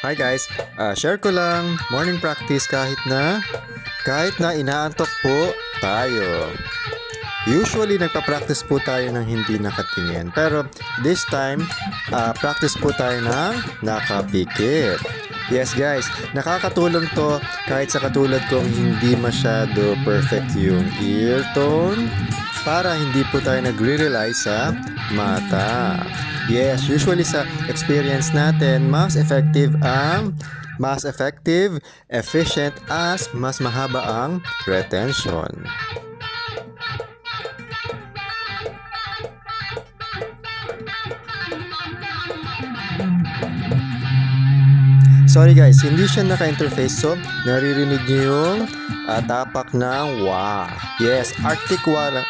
Hi guys, share ko lang morning practice kahit na inaantok po tayo. Usually nagpa-practice po tayo ng hindi nakatingin, pero this time practice po tayo ng nakapikit. Yes guys, nakakatulong to kahit sa katulad kong hindi masyado perfect yung ear tone para hindi po tayo nagre-rely sa mata. Yes, usually sa experience natin, mas effective, efficient as mas mahaba ang retention. Sorry guys, hindi siya naka-interface so naririnig niyo yung tapak ng wa. Yes, Arctic wa.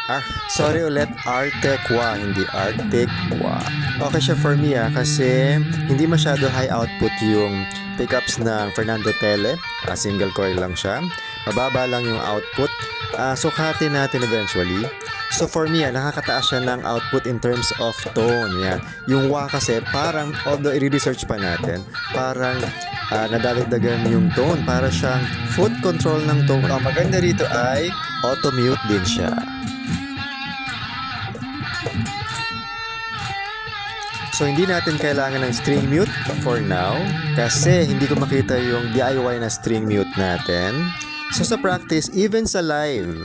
Sorry ulit, Arctic wa, hindi Arctic wa. Okay siya for me kasi hindi masyado high output yung pickups ng Fernando Tele. Single coil lang siya. Mababa lang yung output. Sukatin natin eventually. So for me, nakakataas siya ng output in terms of tone. Yan. Yung wa kasi parang, although i-research pa natin, parang nadadagdagan yung tone. Para siyang foot control ng tone. Ang maganda rito ay auto-mute din siya. So hindi natin kailangan ng string mute for now kasi hindi ko makita yung DIY na string mute natin. So sa practice, even sa live,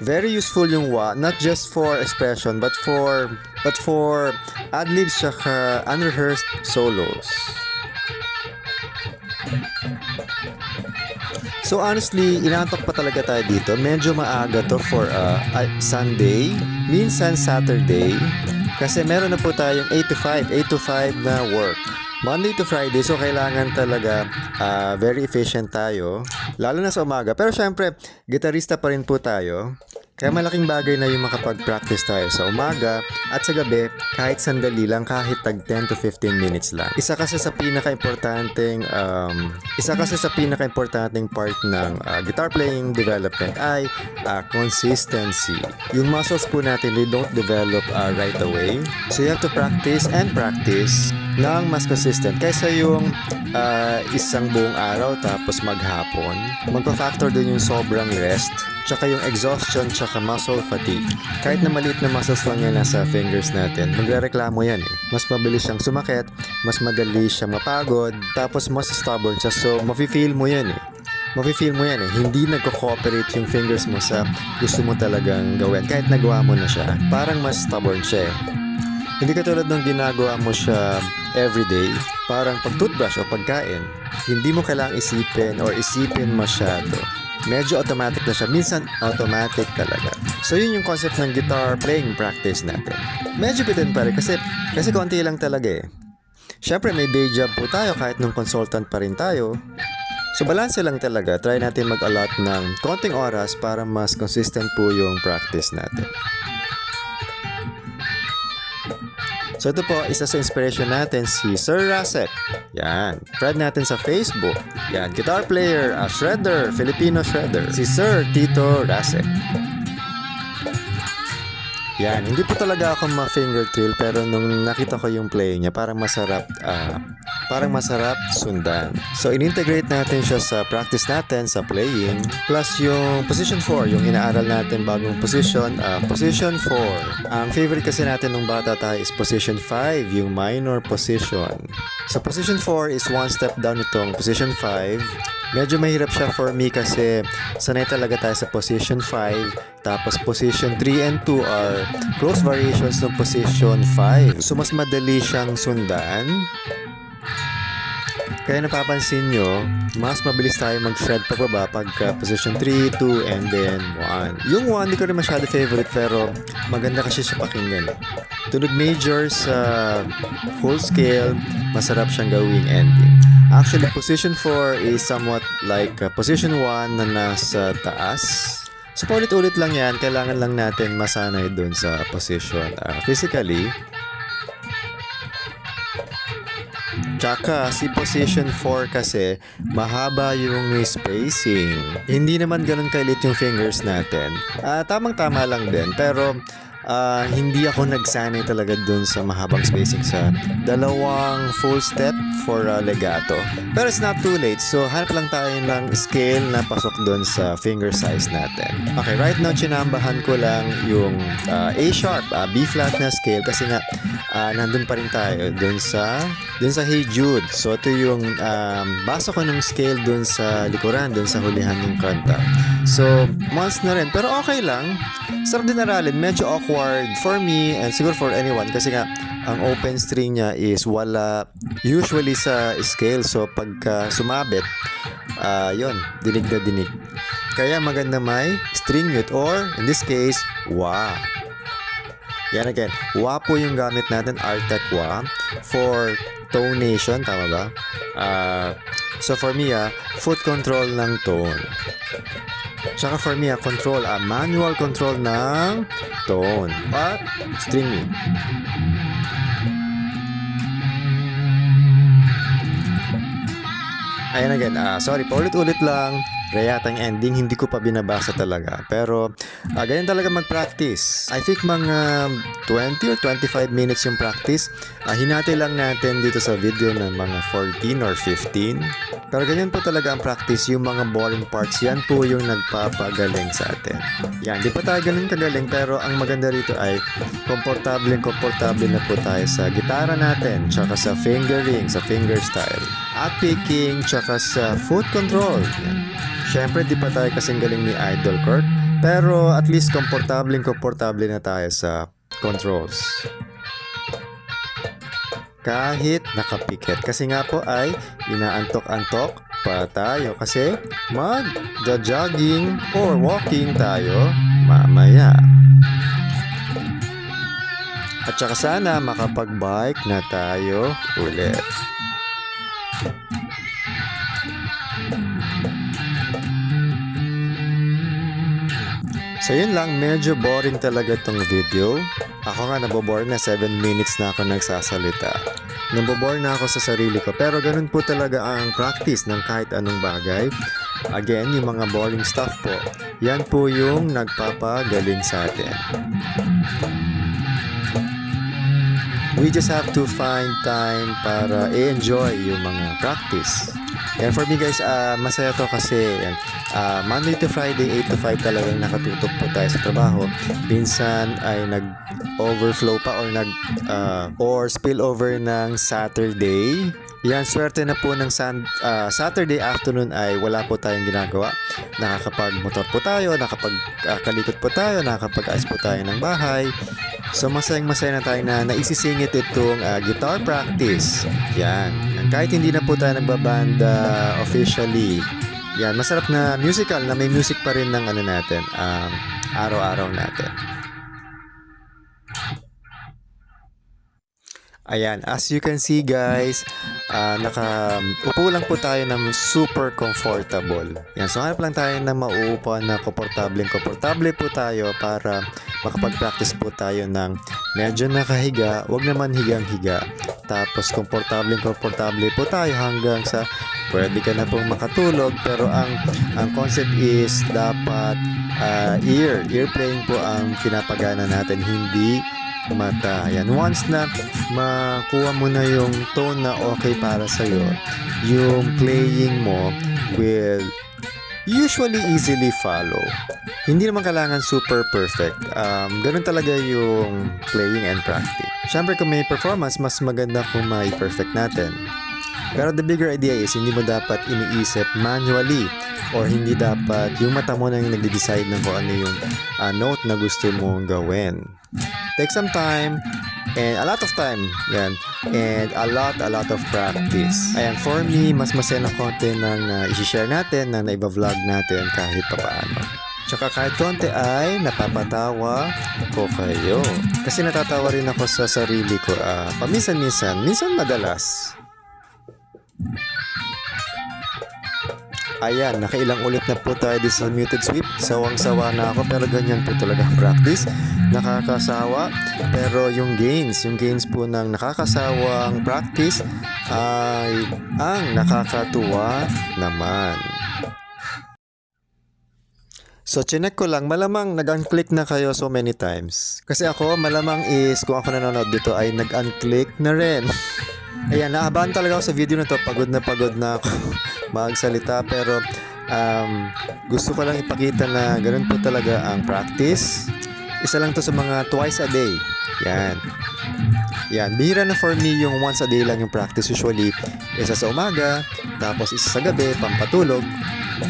very useful yung wa, not just for expression but for ad-libs tsaka unrehearsed solos. So honestly, inaantok pa talaga tayo dito. Medyo maaga to for Sunday, minsan Saturday. Kasi meron na po tayong 8 to 5 na work. Monday to Friday, so kailangan talaga very efficient tayo. Lalo na sa umaga. Pero syempre, gitarista pa rin po tayo. Kaya malaking bagay na yung makapag-practice tayo sa umaga at sa gabi kahit sandali lang, kahit tag 10 to 15 minutes lang. Isa kasi sa pinaka-importanting part ng guitar playing development ay consistency. Yung muscles po natin, they don't develop right away. So you have to practice and practice ng mas consistent kaysa yung isang buong araw tapos maghapon. Magpa-factor din yung sobrang rest tsaka yung exhaustion tsaka muscle fatigue. Kahit na maliit na muscles lang yan nasa fingers natin, magrereklamo yan eh. Mas mabilis siyang sumakit, mas madali siyang mapagod, tapos mas stubborn siya. So mafe-feel mo yan eh. Hindi nagko-cooperate yung fingers mo sa gusto mo talagang gawin. Kahit nagawa mo na siya, parang mas stubborn siya eh. Hindi katulad ng ginagawa mo siya everyday, parang pag-toothbrush o pagkain, hindi mo kailangang isipin masyado. Medyo automatic na siya. Minsan, automatic talaga. So, yun yung concept ng guitar playing practice natin. Medyo bitin pa rin kasi konti lang talaga eh. Siyempre, may day job po tayo kahit nung consultant pa rin tayo. So, balance lang talaga. Try natin mag-allot ng konting oras para mas consistent po yung practice natin. So ito po, isa sa inspiration natin si Sir Rasek. Yan, friend natin sa Facebook. Yan, guitar player, shredder, Filipino shredder. Si Sir Tito Rasek. Yan, hindi po talaga ako ma-finger trill pero nung nakita ko yung play niya, parang masarap sundan. So in-integrate natin siya sa practice natin sa playing. Plus yung position 4, yung inaaral natin bagong position, position 4. Ang favorite kasi natin nung bata tayo is position 5, yung minor position. So position 4 is one step down itong position 5. Medyo mahirap siya for me kasi sanay talaga tayo sa position 5. Tapos position 3 and 2 are close variations ng position 5. So mas madali siyang sundan. Kaya napapansin nyo, mas mabilis tayo mag-shred pababa pagka position 3, 2, and then 1. Yung 1, di ko rin masyado favorite pero maganda kasi siya pakinggan. Tunog major sa full scale, masarap siyang gawing ending. Actually, position 4 is somewhat like position 1 na nasa taas. So, paulit-ulit lang yan. Kailangan lang natin masanay dun sa position physically. Tsaka si position 4 kasi mahaba yung spacing. Hindi naman ganun kailit yung fingers natin. Tamang-tama lang din pero hindi ako nagsanay talaga dun sa mahabang spacing sa dalawang full step for legato. Pero it's not too late, so hanap lang tayo ng scale na pasok dun sa finger size natin. Okay, right now chinambahan ko lang yung A sharp, B flat na scale kasi nga nandun pa rin tayo dun sa Hey Jude. So ito yung basa ko ng scale dun sa likuran, dun sa hulihan ng kanta. So months na rin, pero okay lang. Sarap din aralin, medyo awkward for me and siguro for anyone kasi nga ang open string niya is wala usually sa scale, so pagka sumabit yon, dinig na dinig. Kaya maganda may string mute or in this case wah. Yan again, wah po yung gamit natin, Artec wah for tonation, tama ba? So for me foot control ng tone. Tsaka for me control, manual control ng tone at string mute. Ayan again, sorry, paulit-ulit lang. Kaya yata ang ending, hindi ko pa binabasa talaga. Pero, ganyan talaga mag-practice. I think mga 20 or 25 minutes yung practice. Hinati lang natin dito sa video ng mga 14 or 15. Pero ganyan po talaga ang practice. Yung mga boring parts, yan po yung nagpapagaling sa atin. Yan, di pa tayo ganun kagaling. Pero ang maganda rito ay komportable na po tayo sa gitara natin. Tsaka sa fingering, sa finger style. At picking, tsaka sa foot control. Yan. Siyempre, di pa tayo kasing galing ni Idol Kurt, pero at least komportable na tayo sa controls. Kahit nakapikit. Kasi nga po ay inaantok-antok pa tayo kasi mag-jogging or walking tayo mamaya. At saka sana makapag-bike na tayo ulit. So yun lang, medyo boring talaga tong video. Ako nga nabobore na, 7 minutes na ako nagsasalita. Nabobore na ako sa sarili ko, pero ganun po talaga ang practice ng kahit anong bagay. Again, yung mga boring stuff po, yan po yung nagpapagaling sa atin. We just have to find time para i-enjoy yung mga practice. And for me guys, masaya to kasi Monday to Friday, 8 to 5 talagang nakatutok po tayo sa trabaho. Minsan ay nag-overflow pa or spill over ng Saturday. Yan, swerte na po ng Saturday afternoon ay wala po tayong ginagawa. Nakakapag-motor po tayo, nakapag-kalikot po tayo, nakakapag-ayos po tayo ng bahay. So masayang-masaya na tayo na naisisingit itong guitar practice. Yan. Kahit hindi na po tayo nagbabanda officially. Yan, masarap na musical na may music pa rin ng natin, araw-araw natin. Ayan, as you can see guys, upo lang po tayo ng super comfortable. Yan, so hanap lang tayo na mauupuan na komportable po tayo para makapag-practice po tayo ng medyo nakahiga, wag naman higang-higa. Tapos komportable po tayo hanggang sa pwede ka na pong makatulog, pero ang concept is dapat ear playing po ang pinapagana natin, hindi mata. Yan, once na makuha mo na yung tone na okay para sa'yo, yung playing mo will usually easily follow. Hindi naman kailangan super perfect. Ganun talaga yung playing and practice. Siyempre kung may performance, mas maganda kung may perfect natin. Pero the bigger idea is hindi mo dapat iniisip manually or hindi dapat yung mata mo na yung nagde-decide ng kung ano yung note na gusto mong gawin. Take some time and a lot of time, yan, and a lot of practice. Ayan, for me, mas masaya na konti ng isi-share natin, na naiba-vlog natin kahit papaano. Tsaka kahit konti ay napapatawa ko kayo. Kasi natatawa rin ako sa sarili ko, paminsan-minsan, minsan madalas. Ayan, nakailang ulit na po tayo dito sa muted sweep. Sawang-sawa na ako, pero ganyan po talaga ang practice. Nakakasawa, pero yung gains po ng nakakasawang practice ay ang nakakatuwa naman. So, chinek ko lang, malamang nag-unclick na kayo so many times. Kasi ako, malamang is, kung ako nanonood dito, ay nag-unclick na rin. Ayan, naabahan talaga ako sa video na to. Pagod na ako magsalita. Pero, gusto ko lang ipakita na ganun po talaga ang practice. Isa lang to sa mga twice a day. Yan. Yan, bihira na for me yung once a day lang yung practice. Usually, isa sa umaga, tapos isa sa gabi, pampatulog.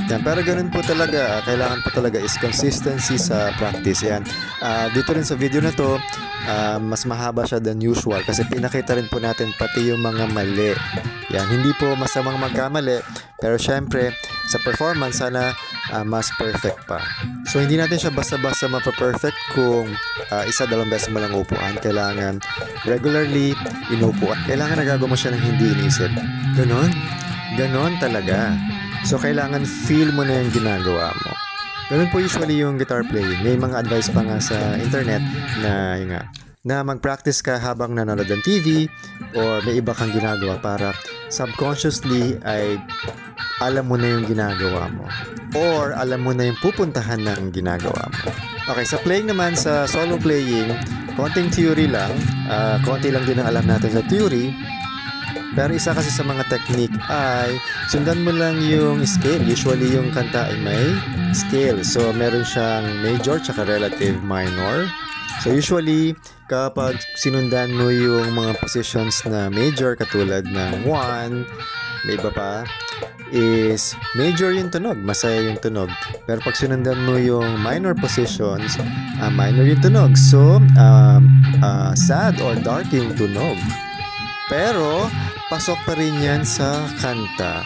Yan, pero ganun po talaga, kailangan po talaga is consistency sa practice. Yan. Dito rin sa video na to, mas mahaba siya than usual kasi pinakita rin po natin pati yung mga mali. Yan, hindi po masamang magkamali, pero syempre, sa performance, sana mas perfect pa. So, hindi natin siya basta-basta mapaperfect kung isa-dalawang beses mo lang upuan. Kailangan regularly inupuan. Kailangan nagagawa mo siya ng hindi inisip. Ganon? Ganon talaga. So, kailangan feel mo na yung ginagawa mo. Ganun po usually yung guitar playing. May mga advice pa nga sa internet na yun nga, na mag-practice ka habang nanonood ng TV or may iba kang ginagawa para subconsciously ay alam mo na yung ginagawa mo or alam mo na yung pupuntahan ng ginagawa mo. Okay, sa playing naman, sa solo playing, konting theory lang, konti lang din ang alam natin sa theory. Pero isa kasi sa mga technique ay sundan mo lang yung scale. Usually yung kanta ay may scale. So meron siyang major tsaka relative minor. So usually kapag sinundan mo yung mga positions na major katulad ng 1, may iba pa, is major yung tunog, masaya yung tunog. Pero pag sinundan mo yung minor positions, minor yung tunog. So sad or dark yung tunog. Pero pasok pa rin yan sa kanta.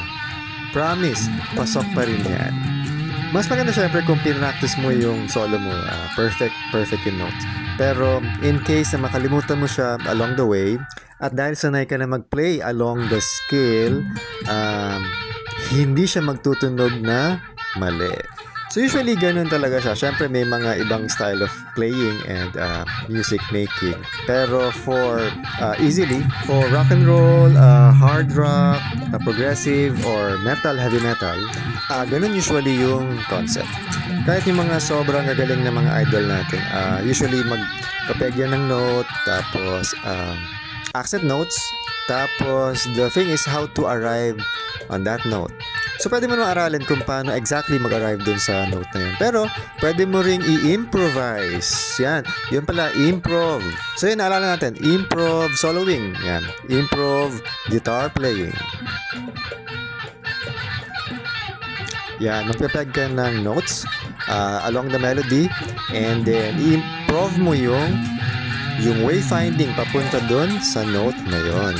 Promise, pasok pa rin yan. Mas maganda syempre kung pinractice mo yung solo mo, perfect yung notes. Pero in case na makalimutan mo siya along the way, at dahil sanay ka na mag-play along the scale, hindi siya magtutunog na mali. So usually ganun talaga siya. Syempre may mga ibang style of playing and music making. Pero for easily, for rock and roll, hard rock, progressive, or metal, heavy metal, ganun usually yung concept. Kahit yung mga sobrang gagaling na mga idol natin, usually magpapegya ng note, tapos accent notes, tapos the thing is how to arrive on that note. So, pwede mo naman aralin kung paano exactly mag-arrive dun sa note na yun. Pero, pwede mo ring i-improvise. Yan. Yun pala, improv. So, yun, naalala natin. Improv soloing. Yan. Improv guitar playing. Yan. Magpapeg ka ng notes along the melody. And then, i-improv mo yung wayfinding papunta dun sa note na yun.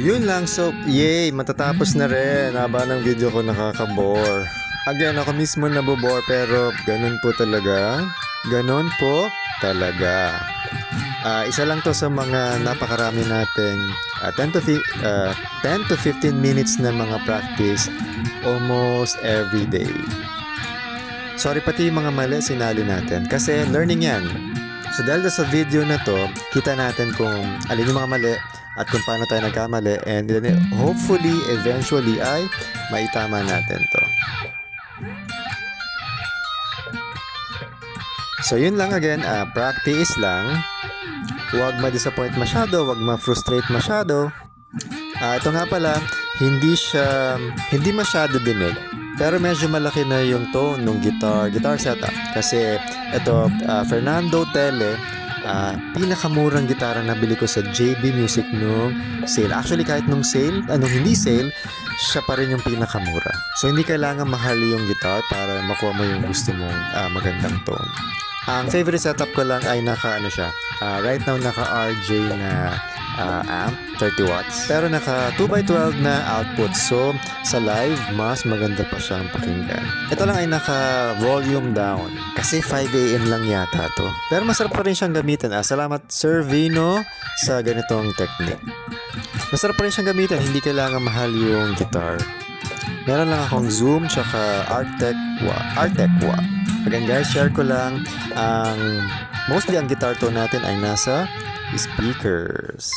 Yun lang, so yay, matatapos na rin. Haba ng video ko, nakaka-bore. Again, ako mismo nabobore, pero ganun po talaga. Ganun po talaga. Isa lang to sa mga napakarami nating 10 to 15 minutes na mga practice almost every day. Sorry, pati yung mga mali sinali natin kasi learning yan. So dahil sa video na to, kita natin kung alin yung mga mali at kung paano tayo nagkamali, and then hopefully, eventually ay maitama natin to. So yun lang again, practice lang. Huwag ma-disappoint masyado, huwag ma-frustrate masyado. Ito nga pala, hindi masyado dinig. Pero medyo malaki na yung tone ng guitar setup. Kasi ito, Fernando Tele, pinakamurang gitara na bili ko sa JB Music nung sale. Actually, kahit nung sale, hindi sale, siya pa rin yung pinakamura. So, hindi kailangan mahal yung guitar para makuha mo yung gusto mong magandang tone. Ang favorite setup ko lang ay right now naka RJ na amp, 30 watts. Pero naka 2x12 na output. So, sa live, mas maganda pa siyang pakinggan. Ito lang ay naka volume down. Kasi 5 AM lang yata to. Pero masarap pa rin siyang gamitin. Salamat Sir Vino sa ganitong technique. Masarap pa rin siyang gamitin. Hindi kailangan mahal yung guitar. Meron lang akong Zoom tsaka Artec Wa. Again guys, share ko lang. Mostly ang guitar tone natin ay nasa speakers.